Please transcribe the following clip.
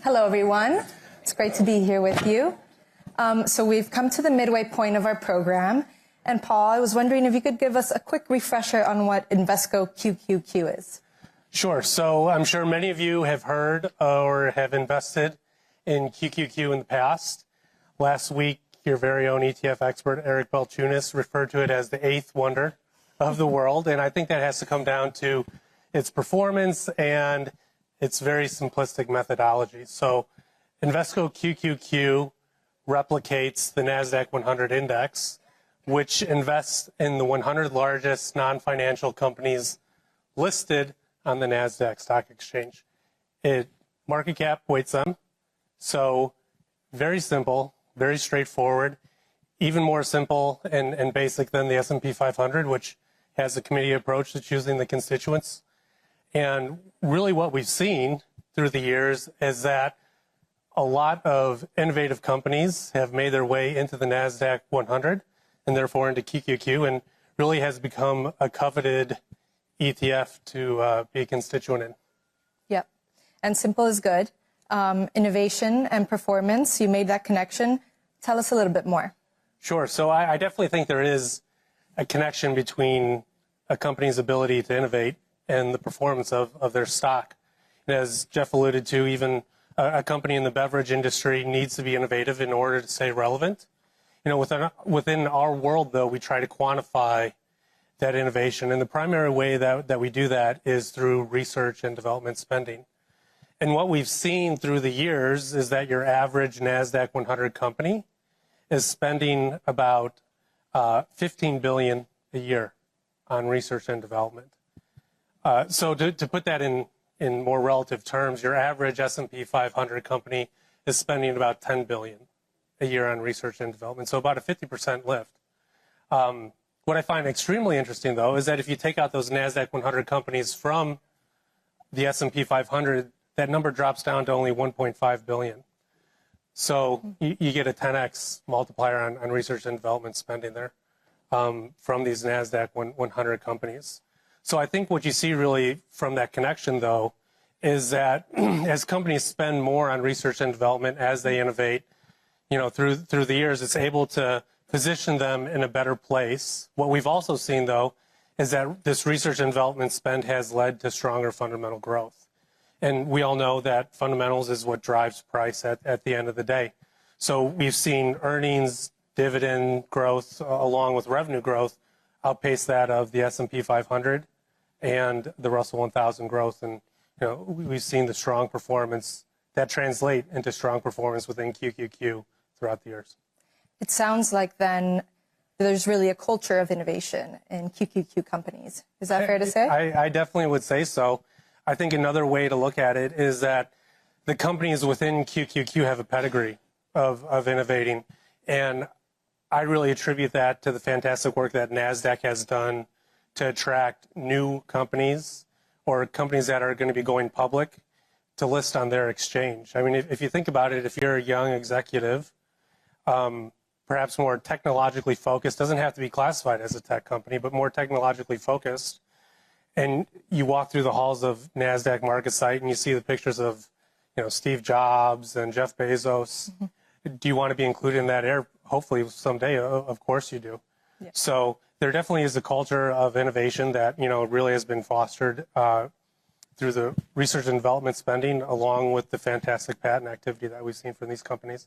Hello, everyone. It's great to be here with you. So we've come to the midway point of our program. And Paul, I was wondering if you could give us a quick refresher on what Invesco QQQ is. Sure. So I'm sure many of you have heard or have invested in QQQ in the past. Last week, your very own ETF expert, Eric Balchunas, referred to it as the eighth wonder of the world. And I think that has to come down to its performance and its very simplistic methodology. So Invesco QQQ replicates the NASDAQ 100 index, which invests in the 100 largest non-financial companies listed on the NASDAQ stock exchange. It market cap weights them. So very simple, very straightforward, even more simple and basic than the S&P 500, which has a committee approach to choosing the constituents. And really what we've seen through the years is that a lot of innovative companies have made their way into the NASDAQ 100 and therefore into QQQ, and really has become a coveted ETF to be a constituent in. Yep. And simple is good. Innovation and performance, you made that connection. Tell us a little bit more. Sure. So I definitely think there is a connection between a company's ability to innovate and the performance of their stock. And as Jeff alluded to, even a company in the beverage industry needs to be innovative in order to stay relevant. You know, within our world, though, we try to quantify that innovation. And the primary way that we do that is through research and development spending. And what we've seen through the years is that your average NASDAQ 100 company is spending about $15 billion a year on research and development. So to put that in more relative terms, your average S&P 500 company is spending about $10 billion a year on research and development, so about a 50% lift. What I find extremely interesting, though, is that if you take out those NASDAQ 100 companies from the S&P 500, that number drops down to only $1.5 billion. So you get a 10x multiplier on research and development spending there from these NASDAQ 100 companies. So I think what you see really from that connection, though, is that as companies spend more on research and development, as they innovate, you know, through the years, it's able to position them in a better place. What we've also seen, though, is that this research and development spend has led to stronger fundamental growth. And we all know that fundamentals is what drives price at the end of the day. So we've seen earnings, dividend growth, along with revenue growth, outpace that of the S&P 500 and the Russell 1000 growth. And you know, we've seen the strong performance that translate into strong performance within QQQ throughout the years. It sounds like then there's really a culture of innovation in QQQ companies. Is that fair to say? I definitely would say so. I think another way to look at it is that the companies within QQQ have a pedigree of innovating. And I really attribute that to the fantastic work that NASDAQ has done to attract new companies or companies that are going to be going public to list on their exchange. I mean, if you think about it, if you're a young executive, perhaps more technologically focused, doesn't have to be classified as a tech company, but more technologically focused, and you walk through the halls of NASDAQ market site and you see the pictures of, you know, Steve Jobs and Jeff Bezos. Mm-hmm. Do you want to be included in that era? Hopefully someday, of course you do. Yeah. So there definitely is a culture of innovation that, you know, really has been fostered through the research and development spending, along with the fantastic patent activity that we've seen from these companies.